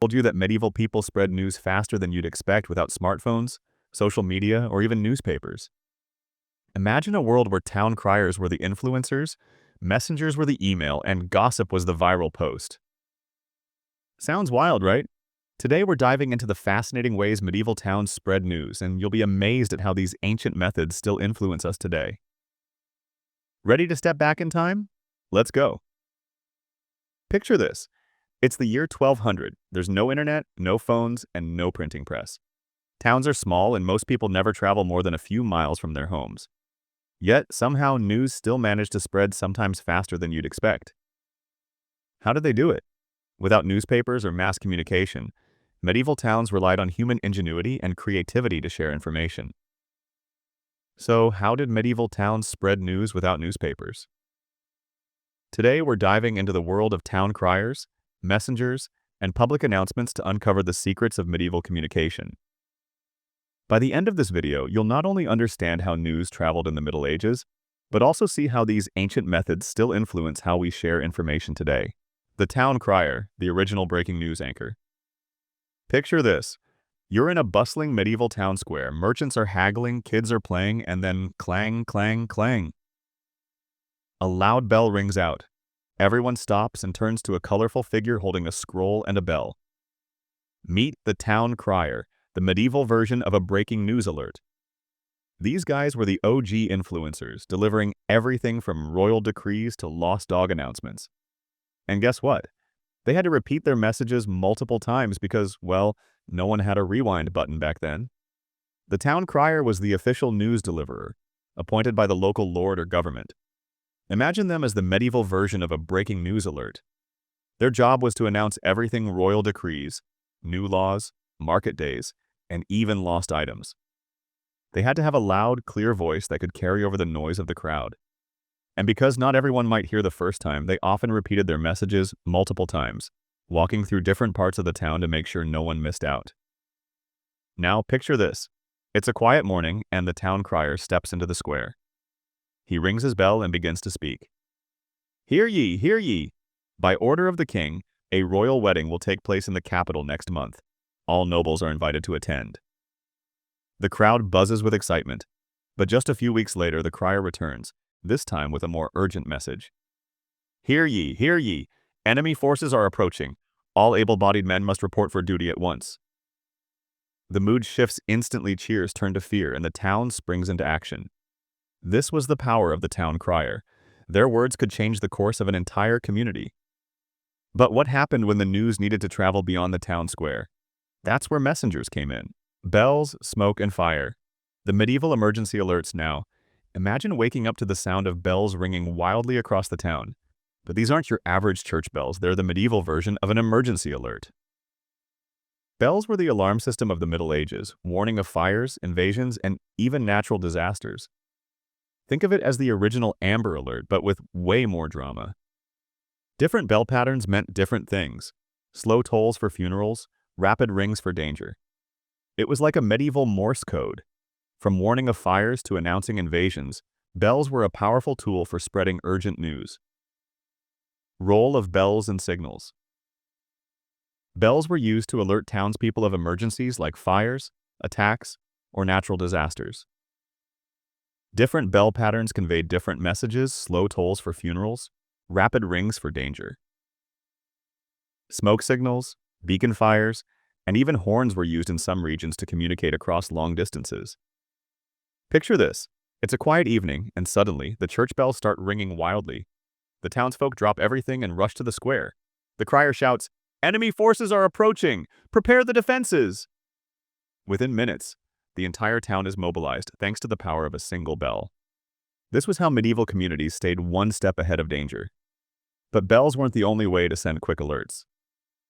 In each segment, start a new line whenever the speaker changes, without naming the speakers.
Told you that medieval people spread news faster than you'd expect without smartphones, social media, or even newspapers. Imagine a world where town criers were the influencers, messengers were the email, and gossip was the viral post. Sounds wild, right? Today we're diving into the fascinating ways medieval towns spread news, and you'll be amazed at how these ancient methods still influence us today. Ready to step back in time? Let's go. Picture this. It's the year 1200. There's no internet, no phones, and no printing press. Towns are small and most people never travel more than a few miles from their homes. Yet, somehow news still managed to spread sometimes faster than you'd expect. How did they do it? Without newspapers or mass communication, medieval towns relied on human ingenuity and creativity to share information. So, how did medieval towns spread news without newspapers? Today, we're diving into the world of town criers, messengers, and public announcements to uncover the secrets of medieval communication. By the end of this video, you'll not only understand how news traveled in the Middle Ages, but also see how these ancient methods still influence how we share information today. The town crier, the original breaking news anchor. Picture this. You're in a bustling medieval town square, merchants are haggling, kids are playing, and then clang, clang, clang. A loud bell rings out. Everyone stops and turns to a colorful figure holding a scroll and a bell. Meet the town crier, the medieval version of a breaking news alert. These guys were the OG influencers, delivering everything from royal decrees to lost dog announcements. And guess what? They had to repeat their messages multiple times because, well, no one had a rewind button back then. The town crier was the official news deliverer, appointed by the local lord or government. Imagine them as the medieval version of a breaking news alert. Their job was to announce everything royal decrees, new laws, market days, and even lost items. They had to have a loud, clear voice that could carry over the noise of the crowd. And because not everyone might hear the first time, they often repeated their messages multiple times, walking through different parts of the town to make sure no one missed out. Now picture this. It's a quiet morning and the town crier steps into the square. He rings his bell and begins to speak. Hear ye, hear ye! By order of the king, a royal wedding will take place in the capital next month. All nobles are invited to attend. The crowd buzzes with excitement, but just a few weeks later the crier returns, this time with a more urgent message. Hear ye, hear ye! Enemy forces are approaching. All able-bodied men must report for duty at once. The mood shifts instantly, cheers turn to fear, and the town springs into action. This was the power of the town crier. Their words could change the course of an entire community. But what happened when the news needed to travel beyond the town square? That's where messengers came in. Bells, smoke, and fire. The medieval emergency alerts now. Imagine waking up to the sound of bells ringing wildly across the town. But these aren't your average church bells, they're the medieval version of an emergency alert. Bells were the alarm system of the Middle Ages, warning of fires, invasions, and even natural disasters. Think of it as the original Amber Alert, but with way more drama. Different bell patterns meant different things. Slow tolls for funerals, rapid rings for danger. It was like a medieval Morse code. From warning of fires to announcing invasions, bells were a powerful tool for spreading urgent news. Role of bells and signals. Bells were used to alert townspeople of emergencies like fires, attacks, or natural disasters. Different bell patterns conveyed different messages, slow tolls for funerals, rapid rings for danger. Smoke signals, beacon fires, and even horns were used in some regions to communicate across long distances. Picture this. It's a quiet evening, and suddenly, the church bells start ringing wildly. The townsfolk drop everything and rush to the square. The crier shouts, "Enemy forces are approaching! Prepare the defenses!" Within minutes, the entire town is mobilized thanks to the power of a single bell. This was how medieval communities stayed one step ahead of danger. But bells weren't the only way to send quick alerts.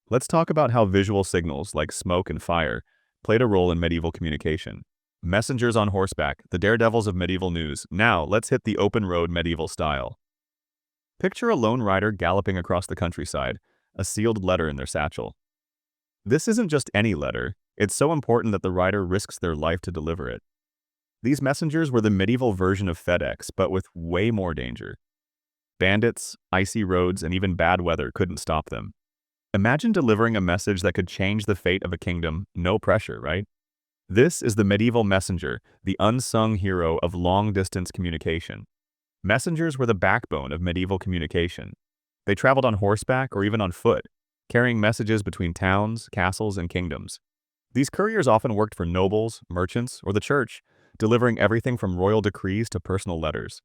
Let's talk about how visual signals like smoke and fire played a role in medieval communication. Messengers on horseback, the daredevils of medieval news. Now, let's hit the open road medieval style. Picture a lone rider galloping across the countryside, a sealed letter in their satchel. This isn't just any letter. It's so important that the rider risks their life to deliver it. These messengers were the medieval version of FedEx, but with way more danger. Bandits, icy roads, and even bad weather couldn't stop them. Imagine delivering a message that could change the fate of a kingdom, no pressure, right? This is the medieval messenger, the unsung hero of long-distance communication. Messengers were the backbone of medieval communication. They traveled on horseback or even on foot, carrying messages between towns, castles, and kingdoms. These couriers often worked for nobles, merchants, or the church, delivering everything from royal decrees to personal letters.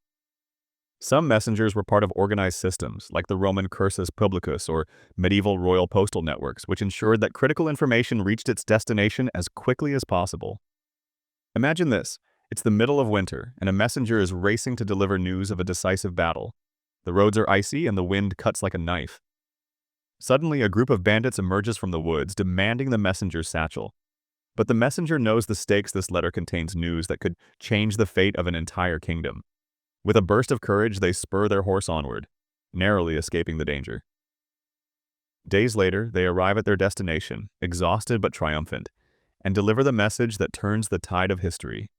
Some messengers were part of organized systems, like the Roman cursus publicus or medieval royal postal networks, which ensured that critical information reached its destination as quickly as possible. Imagine this. It's the middle of winter, and a messenger is racing to deliver news of a decisive battle. The roads are icy and the wind cuts like a knife. Suddenly, a group of bandits emerges from the woods, demanding the messenger's satchel. But the messenger knows the stakes. This letter contains news that could change the fate of an entire kingdom. With a burst of courage, they spur their horse onward, narrowly escaping the danger. Days later, they arrive at their destination, exhausted but triumphant, and deliver the message that turns the tide of history.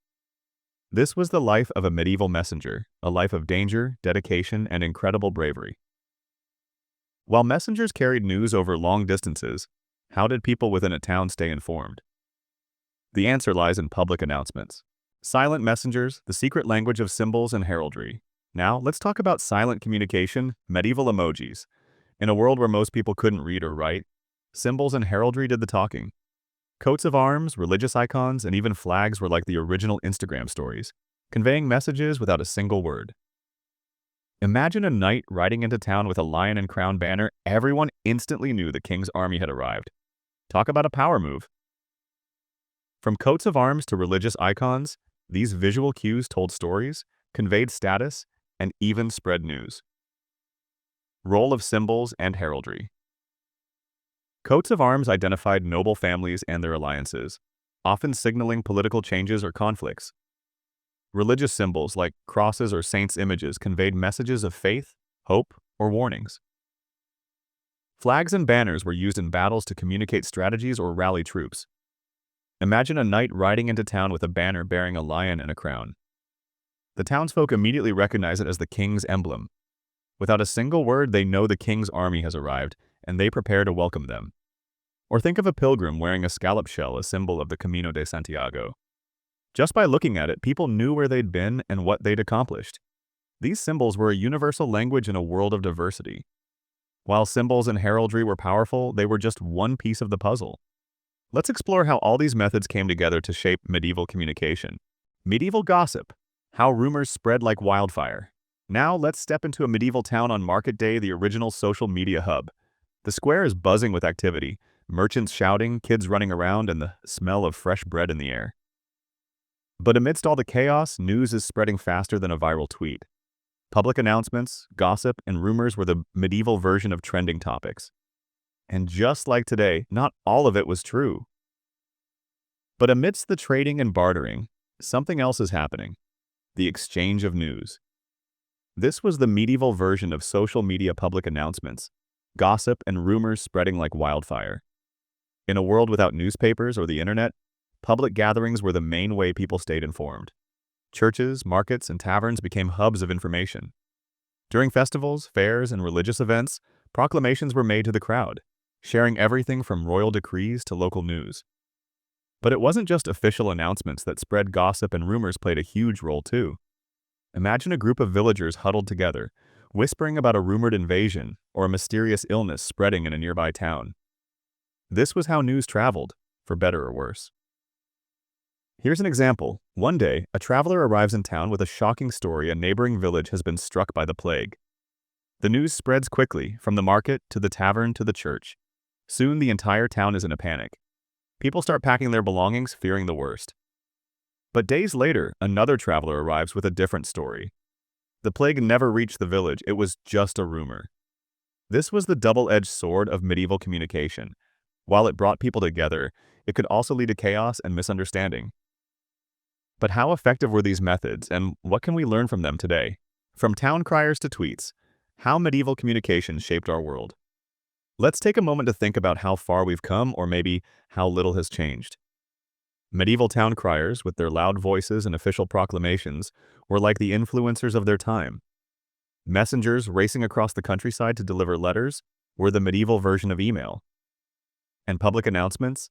This was the life of a medieval messenger, a life of danger, dedication, and incredible bravery. While messengers carried news over long distances, how did people within a town stay informed? The answer lies in public announcements. Silent messengers, the secret language of symbols and heraldry. Now, let's talk about silent communication, medieval emojis. In a world where most people couldn't read or write, symbols and heraldry did the talking. Coats of arms, religious icons, and even flags were like the original Instagram stories, conveying messages without a single word. Imagine a knight riding into town with a lion and crown banner. Everyone instantly knew the king's army had arrived. Talk about a power move. From coats of arms to religious icons, these visual cues told stories, conveyed status, and even spread news. Role of symbols and heraldry. Coats of arms identified noble families and their alliances, often signaling political changes or conflicts. Religious symbols like crosses or saints' images conveyed messages of faith, hope, or warnings. Flags and banners were used in battles to communicate strategies or rally troops. Imagine a knight riding into town with a banner bearing a lion and a crown. The townsfolk immediately recognize it as the king's emblem. Without a single word, they know the king's army has arrived, and they prepare to welcome them. Or think of a pilgrim wearing a scallop shell, a symbol of the Camino de Santiago. Just by looking at it, people knew where they'd been and what they'd accomplished. These symbols were a universal language in a world of diversity. While symbols and heraldry were powerful, they were just one piece of the puzzle. Let's explore how all these methods came together to shape medieval communication. Medieval gossip. How rumors spread like wildfire. Now let's step into a medieval town on market day, the original social media hub. The square is buzzing with activity, merchants shouting, kids running around, and the smell of fresh bread in the air. But amidst all the chaos, news is spreading faster than a viral tweet. Public announcements, gossip, and rumors were the medieval version of trending topics. And just like today, not all of it was true. But amidst the trading and bartering, something else is happening. The exchange of news. This was the medieval version of social media public announcements, gossip and rumors spreading like wildfire. In a world without newspapers or the internet, public gatherings were the main way people stayed informed. Churches, markets, and taverns became hubs of information. During festivals, fairs, and religious events, proclamations were made to the crowd, sharing everything from royal decrees to local news. But it wasn't just official announcements that spread. Gossip and rumors played a huge role too. Imagine a group of villagers huddled together, whispering about a rumored invasion or a mysterious illness spreading in a nearby town. This was how news traveled, for better or worse. Here's an example. One day, a traveler arrives in town with a shocking story. A neighboring village has been struck by the plague. The news spreads quickly, from the market to the tavern to the church. Soon the entire town is in a panic. People start packing their belongings, fearing the worst. But days later, another traveler arrives with a different story. The plague never reached the village, it was just a rumor. This was the double-edged sword of medieval communication. While it brought people together, it could also lead to chaos and misunderstanding. But how effective were these methods, and what can we learn from them today? From town criers to tweets, how medieval communication shaped our world. Let's take a moment to think about how far we've come, or maybe how little has changed. Medieval town criers, with their loud voices and official proclamations, were like the influencers of their time. Messengers racing across the countryside to deliver letters were the medieval version of email. And public announcements?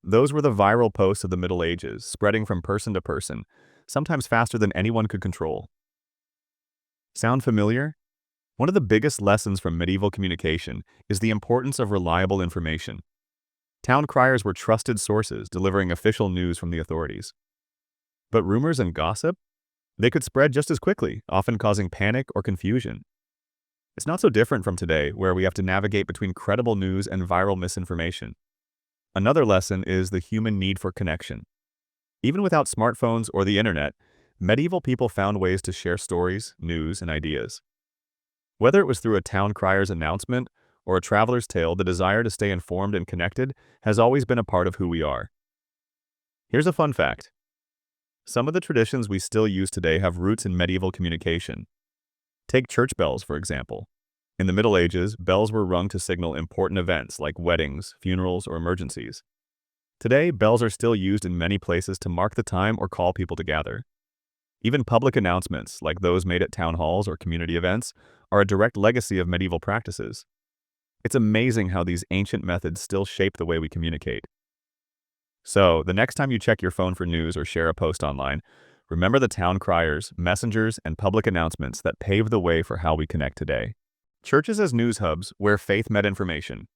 Those were the viral posts of the Middle Ages, spreading from person to person, sometimes faster than anyone could control. Sound familiar? One of the biggest lessons from medieval communication is the importance of reliable information. Town criers were trusted sources delivering official news from the authorities. But rumors and gossip? They could spread just as quickly, often causing panic or confusion. It's not so different from today, where we have to navigate between credible news and viral misinformation. Another lesson is the human need for connection. Even without smartphones or the internet, medieval people found ways to share stories, news, and ideas. Whether it was through a town crier's announcement or a traveler's tale, the desire to stay informed and connected has always been a part of who we are. Here's a fun fact. Some of the traditions we still use today have roots in medieval communication. Take church bells, for example. In the Middle Ages, bells were rung to signal important events like weddings, funerals, or emergencies. Today, bells are still used in many places to mark the time or call people to gather. Even public announcements, like those made at town halls or community events, are a direct legacy of medieval practices. It's amazing how these ancient methods still shape the way we communicate. So, the next time you check your phone for news or share a post online, remember the town criers, messengers, and public announcements that paved the way for how we connect today. Churches as news hubs where faith met information.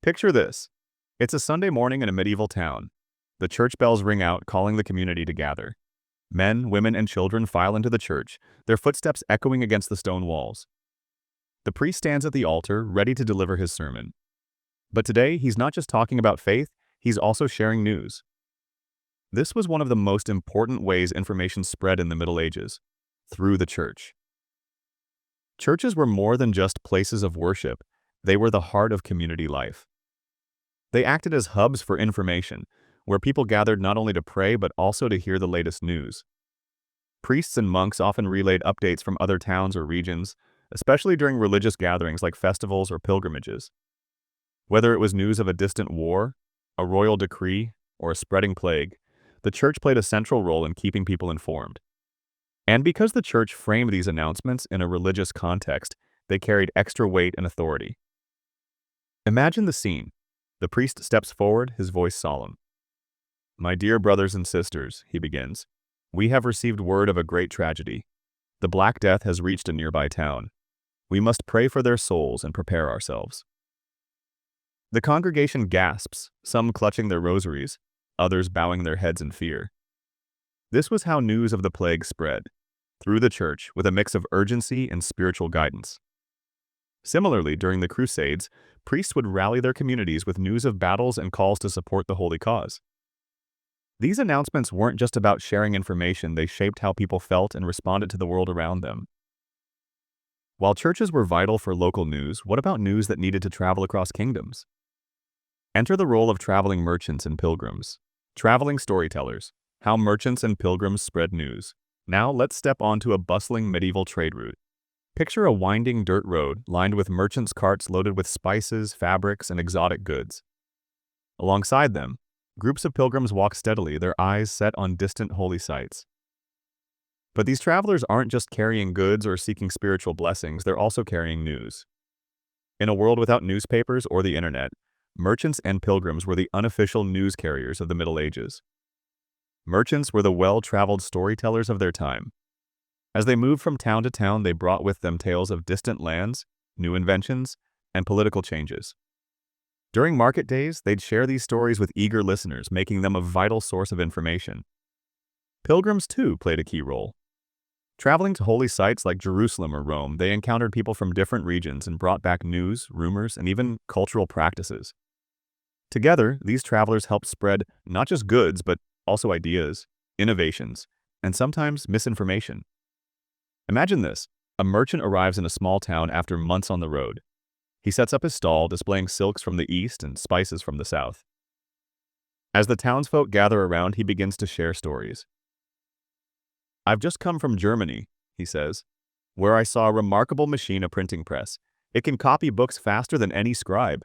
Picture this. It's a Sunday morning in a medieval town. The church bells ring out, calling the community to gather. Men, women, and children file into the church, their footsteps echoing against the stone walls. The priest stands at the altar, ready to deliver his sermon. But today, he's not just talking about faith, he's also sharing news. This was one of the most important ways information spread in the Middle Ages, through the church. Churches were more than just places of worship, they were the heart of community life. They acted as hubs for information, where people gathered not only to pray but also to hear the latest news. Priests and monks often relayed updates from other towns or regions, especially during religious gatherings like festivals or pilgrimages. Whether it was news of a distant war, a royal decree, or a spreading plague, the church played a central role in keeping people informed. And because the church framed these announcements in a religious context, they carried extra weight and authority. Imagine the scene. The priest steps forward, his voice solemn. "My dear brothers and sisters," he begins, "we have received word of a great tragedy. The Black Death has reached a nearby town. We must pray for their souls and prepare ourselves." The congregation gasps, some clutching their rosaries, others bowing their heads in fear. This was how news of the plague spread, through the church with a mix of urgency and spiritual guidance. Similarly, during the Crusades, priests would rally their communities with news of battles and calls to support the holy cause. These announcements weren't just about sharing information, they shaped how people felt and responded to the world around them. While churches were vital for local news, what about news that needed to travel across kingdoms? Enter the role of traveling merchants and pilgrims. Traveling storytellers. How merchants and pilgrims spread news. Now let's step onto a bustling medieval trade route. Picture a winding dirt road lined with merchants' carts loaded with spices, fabrics, and exotic goods. Alongside them, groups of pilgrims walk steadily, their eyes set on distant holy sites. But these travelers aren't just carrying goods or seeking spiritual blessings, they're also carrying news. In a world without newspapers or the internet, merchants and pilgrims were the unofficial news carriers of the Middle Ages. Merchants were the well-traveled storytellers of their time. As they moved from town to town, they brought with them tales of distant lands, new inventions, and political changes. During market days, they'd share these stories with eager listeners, making them a vital source of information. Pilgrims, too, played a key role. Traveling to holy sites like Jerusalem or Rome, they encountered people from different regions and brought back news, rumors, and even cultural practices. Together, these travelers helped spread not just goods, but also ideas, innovations, and sometimes misinformation. Imagine this. A merchant arrives in a small town after months on the road. He sets up his stall, displaying silks from the east and spices from the south. As the townsfolk gather around, he begins to share stories. "I've just come from Germany," he says, "where I saw a remarkable machine, a printing press. It can copy books faster than any scribe."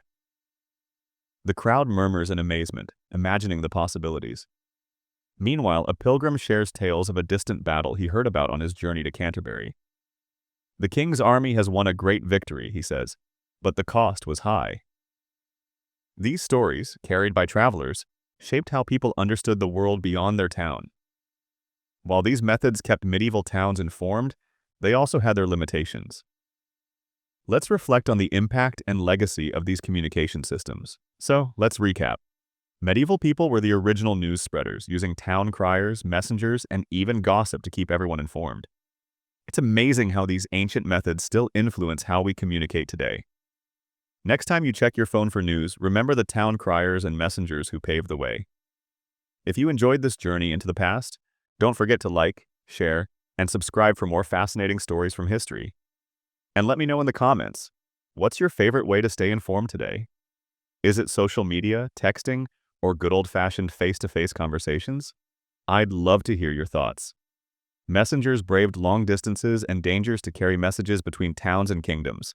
The crowd murmurs in amazement, imagining the possibilities. Meanwhile, a pilgrim shares tales of a distant battle he heard about on his journey to Canterbury. "The king's army has won a great victory," he says, "but the cost was high." These stories, carried by travelers, shaped how people understood the world beyond their town. While these methods kept medieval towns informed, they also had their limitations. Let's reflect on the impact and legacy of these communication systems. So, let's recap. Medieval people were the original news spreaders, using town criers, messengers, and even gossip to keep everyone informed. It's amazing how these ancient methods still influence how we communicate today. Next time you check your phone for news, remember the town criers and messengers who paved the way. If you enjoyed this journey into the past, don't forget to like, share, and subscribe for more fascinating stories from history. And let me know in the comments, what's your favorite way to stay informed today? Is it social media, texting, or good old-fashioned face-to-face conversations? I'd love to hear your thoughts. Messengers braved long distances and dangers to carry messages between towns and kingdoms.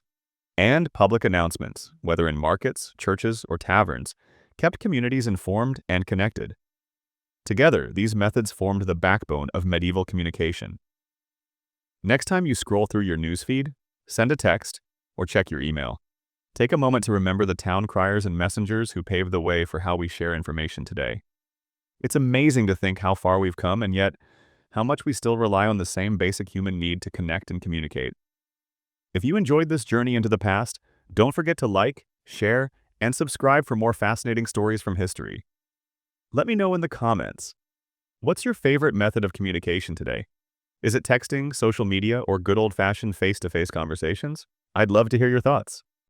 And public announcements, whether in markets, churches, or taverns, kept communities informed and connected. Together, these methods formed the backbone of medieval communication. Next time you scroll through your newsfeed, send a text, or check your email, take a moment to remember the town criers and messengers who paved the way for how we share information today. It's amazing to think how far we've come and yet how much we still rely on the same basic human need to connect and communicate. If you enjoyed this journey into the past, don't forget to like, share, and subscribe for more fascinating stories from history. Let me know in the comments, what's your favorite method of communication today? Is it texting, social media, or good old-fashioned face-to-face conversations? I'd love to hear your thoughts.